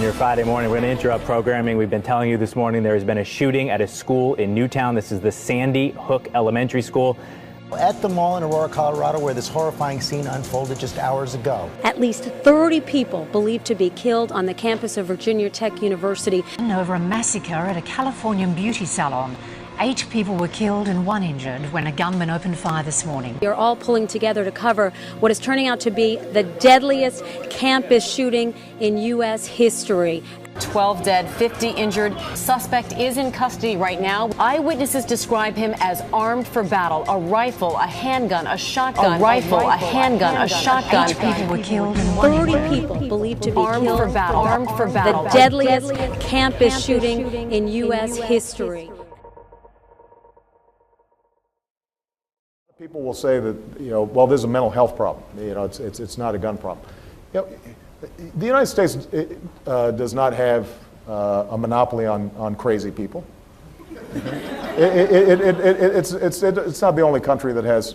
your Friday morning. We're going to interrupt programming. We've been telling you this morning there has been a shooting at a school in Newtown. This is the Sandy Hook Elementary School. At the mall in Aurora, Colorado, where this horrifying scene unfolded just hours ago. At least 30 people believed to be killed on the campus of Virginia Tech University. Over a massacre at a Californian beauty salon. 8 people were killed and 1 injured when a gunman opened fire this morning. They're all pulling together to cover what is turning out to be the deadliest campus shooting in U.S. history. 12 dead, 50 injured. Suspect is in custody right now. Eyewitnesses describe him as armed for battle. A rifle, a handgun, a shotgun. A handgun, a shotgun. 8 people were killed and 1 30 injured. people believed to be Armed killed. for battle. Armed for battle. The deadliest campus shooting in U.S. history. People will say that, well, there's a mental health problem. It's not a gun problem. The United States does not have a monopoly on crazy people. It's not the only country that has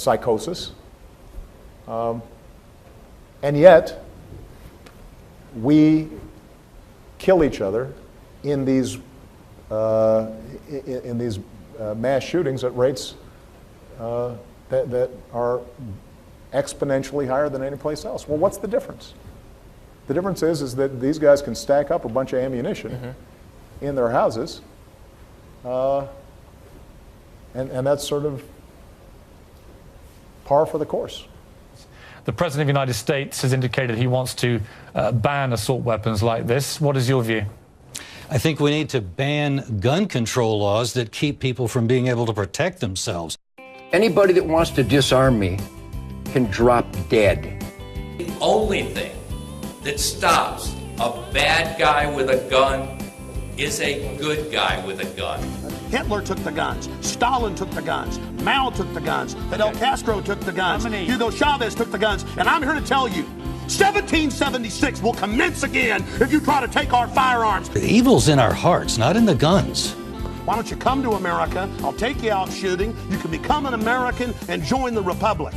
psychosis. And yet, we kill each other in these mass shootings at rates that are exponentially higher than any place else. Well, what's the difference? The difference is that these guys can stack up a bunch of ammunition in their houses, and that's sort of par for the course. The President of the United States has indicated he wants to ban assault weapons like this. What is your view? I think we need to ban gun control laws that keep people from being able to protect themselves. Anybody that wants to disarm me can drop dead. The only thing that stops a bad guy with a gun is a good guy with a gun. Hitler took the guns. Stalin took the guns. Mao took the guns. Fidel Castro took the guns. Hugo Chavez took the guns. And I'm here to tell you, 1776 will commence again if you try to take our firearms. The evil's in our hearts, not in the guns. Why don't you come to America? I'll take you out shooting. You can become an American and join the Republic.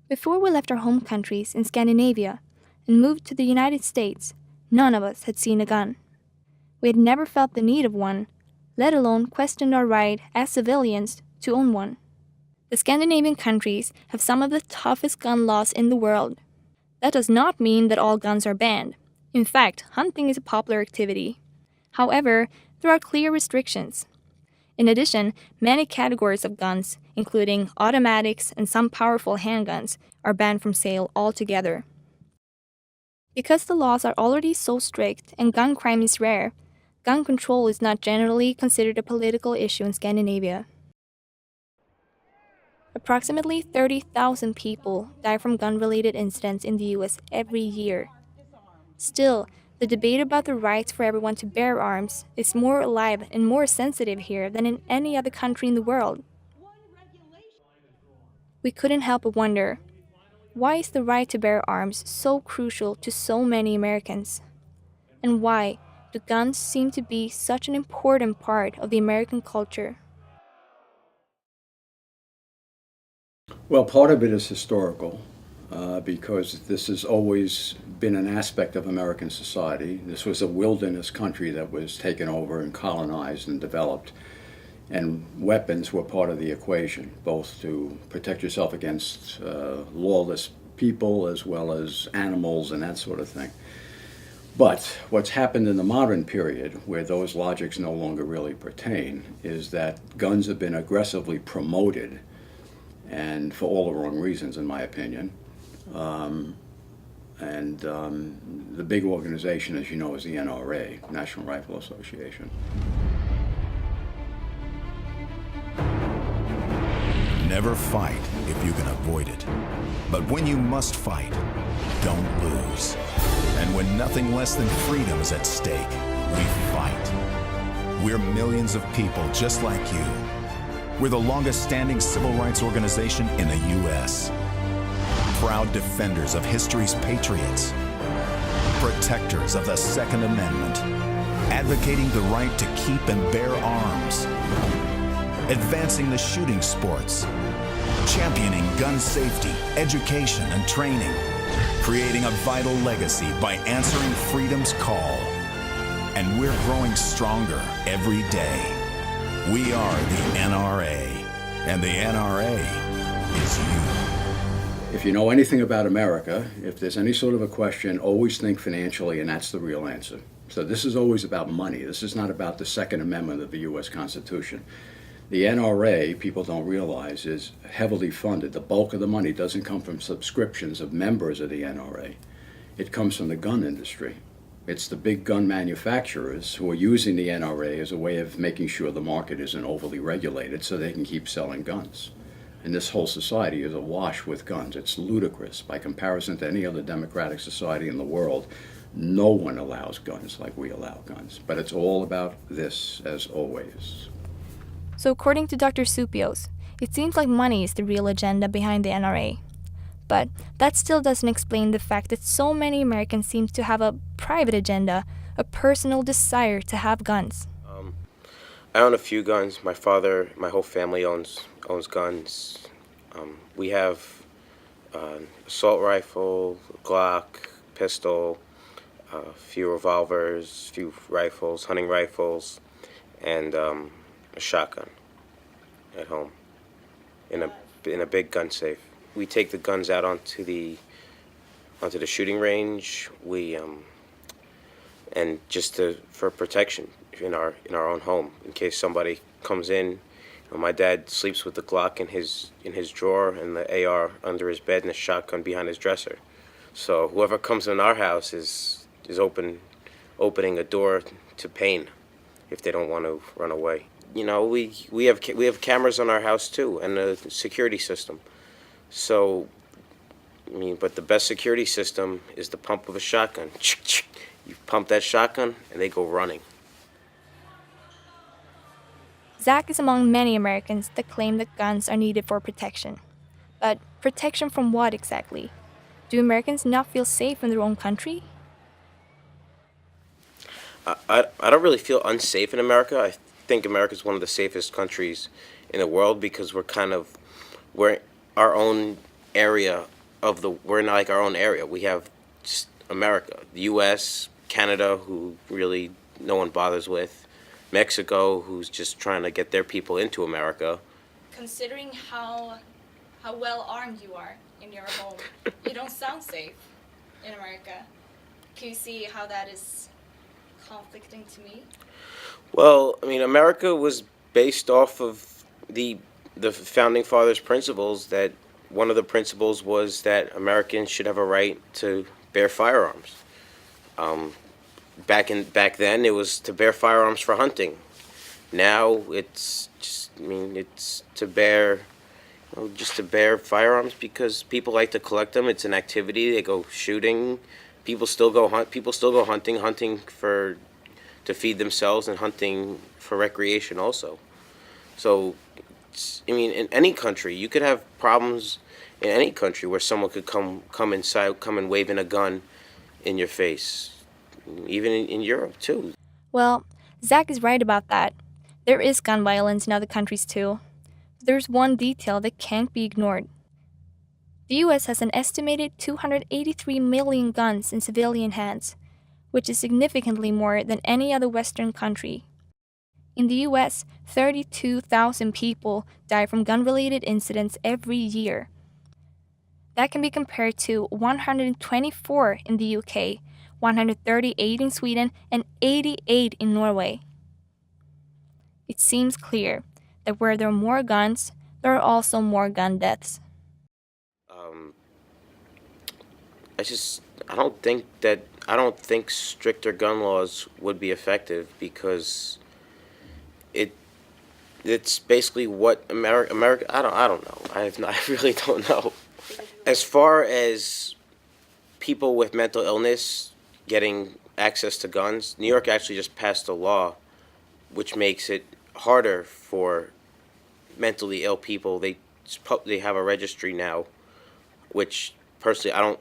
Before we left our home countries in Scandinavia and moved to the United States, none of us had seen a gun. We had never felt the need of one, let alone questioned our right as civilians to own one. The Scandinavian countries have some of the toughest gun laws in the world. That does not mean that all guns are banned. In fact, hunting is a popular activity. However, there are clear restrictions. In addition, many categories of guns, including automatics and some powerful handguns, are banned from sale altogether. Because the laws are already so strict and gun crime is rare, gun control is not generally considered a political issue in Scandinavia. Approximately 30,000 people die from gun-related incidents in the U.S. every year. Still, the debate about the rights for everyone to bear arms is more alive and more sensitive here than in any other country in the world. We couldn't help but wonder, why is the right to bear arms so crucial to so many Americans? And why do guns seem to be such an important part of the American culture? Well, part of it is historical. Because this has always been an aspect of American society. This was a wilderness country that was taken over and colonized and developed, and weapons were part of the equation, both to protect yourself against lawless people as well as animals and that sort of thing. But what's happened in the modern period, where those logics no longer really pertain, is that guns have been aggressively promoted, and for all the wrong reasons, in my opinion. The big organization, as you know, is the NRA, National Rifle Association. Never fight if you can avoid it. But when you must fight, don't lose. And when nothing less than freedom is at stake, we fight. We're millions of people just like you. We're the longest-standing civil rights organization in the U.S. Proud defenders of history's patriots, protectors of the Second Amendment, advocating the right to keep and bear arms, advancing the shooting sports, championing gun safety, education, and training, creating a vital legacy by answering freedom's call. And we're growing stronger every day. We are the NRA, and the NRA is you. If you know anything about America, if there's any sort of a question, always think financially, and that's the real answer. So this is always about money. This is not about the Second Amendment of the U.S. Constitution. The NRA, people don't realize, is heavily funded. The bulk of the money doesn't come from subscriptions of members of the NRA. It comes from the gun industry. It's the big gun manufacturers who are using the NRA as a way of making sure the market isn't overly regulated so they can keep selling guns. And this whole society is awash with guns. It's ludicrous. By comparison to any other democratic society in the world, no one allows guns like we allow guns. But it's all about this, as always. So according to Dr. Supios, it seems like money is the real agenda behind the NRA. But that still doesn't explain the fact that so many Americans seem to have a private agenda, a personal desire to have guns. I own a few guns. My father, my whole family owns guns. We have assault rifle, Glock, pistol, a few revolvers, a few rifles, hunting rifles, and a shotgun at home in a big gun safe. We take the guns out onto the shooting range. We and just for protection in our own home in case somebody comes in. My dad sleeps with the Glock in his drawer and the AR under his bed and the shotgun behind his dresser. So whoever comes in our house is opening a door to pain if they don't want to run away. You know, we have cameras on our house too and a security system. So, I mean, but the best security system is the pump of a shotgun. You pump that shotgun, and they go running. Zach is among many Americans that claim that guns are needed for protection. But protection from what exactly? Do Americans not feel safe in their own country? I don't really feel unsafe in America. I think America is one of the safest countries in the world because we're our own area we're in like our own area. We have just America, the U.S., Canada, who really no one bothers with, Mexico, who's just trying to get their people into America. Considering how well armed you are in your home, you don't sound safe in America. Can you see how that is conflicting to me? Well, I mean, America was based off of the Founding Fathers' principles. That one of the principles was that Americans should have a right to bear firearms. Back then, it was to bear firearms for hunting. Now it's it's to bear, just to bear firearms because people like to collect them. It's an activity. They go shooting. People still go hunt. People still go hunting to feed themselves and hunting for recreation also. So, I mean, in any country, you could have problems in any country where someone could come and waving a gun in your face, even in Europe too. Well, Zach is right about that. There is gun violence in other countries too. But there's one detail that can't be ignored. The US has an estimated 283 million guns in civilian hands, which is significantly more than any other Western country. In the US, 32,000 people die from gun-related incidents every year. That can be compared to 124 in the UK, 138 in Sweden, and 88 in Norway. It seems clear that where there are more guns, there are also more gun deaths. I don't think stricter gun laws would be effective because it's basically what America. I don't know. I really don't know. As far as people with mental illness getting access to guns, New York actually just passed a law which makes it harder for mentally ill people. They have a registry now, which personally I don't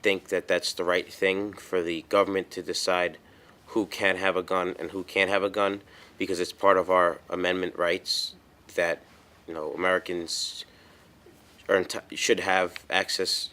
think that that's the right thing for the government to decide who can have a gun and who can't have a gun, because it's part of our amendment rights that Americans should have access,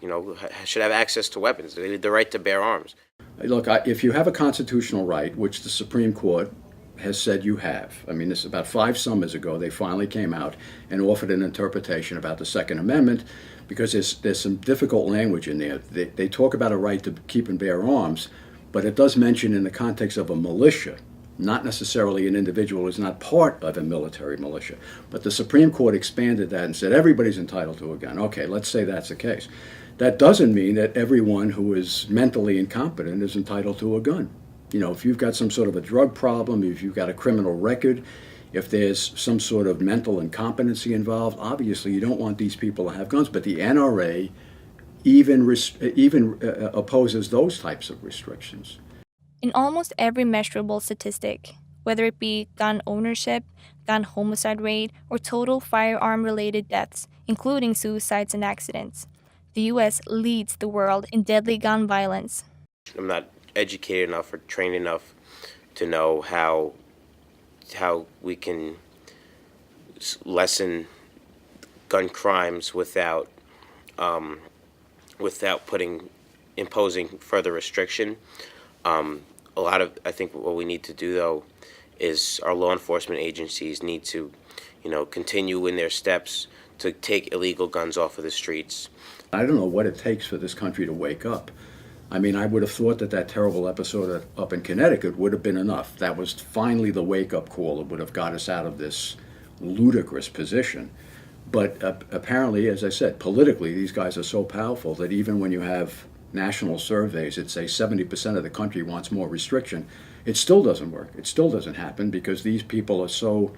should have access to weapons, the right to bear arms. Look, if you have a constitutional right, which the Supreme Court has said you have, I mean, this is about 5 summers ago, they finally came out and offered an interpretation about the Second Amendment, because there's some difficult language in there. They talk about a right to keep and bear arms, but it does mention in the context of a militia, not necessarily an individual who's not part of a military militia. But the Supreme Court expanded that and said everybody's entitled to a gun. Okay, let's say that's the case. That doesn't mean that everyone who is mentally incompetent is entitled to a gun. If you've got some sort of a drug problem, if you've got a criminal record, if there's some sort of mental incompetency involved, obviously you don't want these people to have guns. But the NRA even opposes those types of restrictions. In almost every measurable statistic, whether it be gun ownership, gun homicide rate, or total firearm-related deaths, including suicides and accidents, the U.S. leads the world in deadly gun violence. I'm not educated enough or trained enough to know how we can lessen gun crimes without imposing further restriction. I think what we need to do, though, is our law enforcement agencies need to, continue in their steps to take illegal guns off of the streets. I don't know what it takes for this country to wake up. I mean, I would have thought that terrible episode up in Connecticut would have been enough. That was finally the wake-up call that would have got us out of this ludicrous position. But apparently, as I said, politically, these guys are so powerful that even when you have national surveys that say 70% of the country wants more restriction, it still doesn't work. It still doesn't happen because these people are so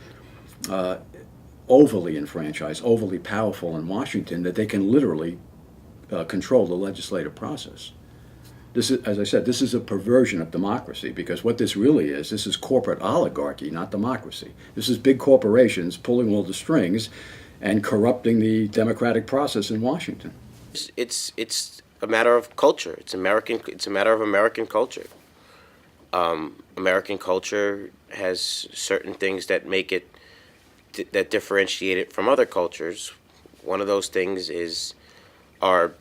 overly enfranchised, overly powerful in Washington that they can literally control the legislative process. This is, as I said, this is a perversion of democracy, because what this really is, this is corporate oligarchy, not democracy. This is big corporations pulling all the strings and corrupting the democratic process in Washington. It's a matter of culture. It's a matter of American culture. American culture has certain things that make it that differentiate it from other cultures. One of those things is our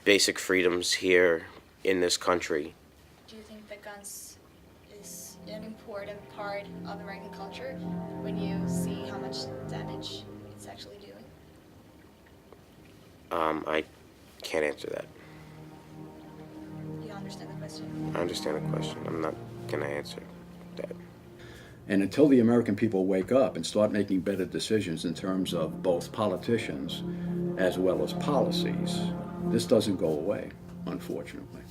basic freedoms here in this country. Do you think that guns is an important part of American culture when you see how much damage it's actually doing? I can't answer that. You understand the question? I understand the question. I'm not going to answer that. And until the American people wake up and start making better decisions in terms of both politicians as well as policies, this doesn't go away, unfortunately.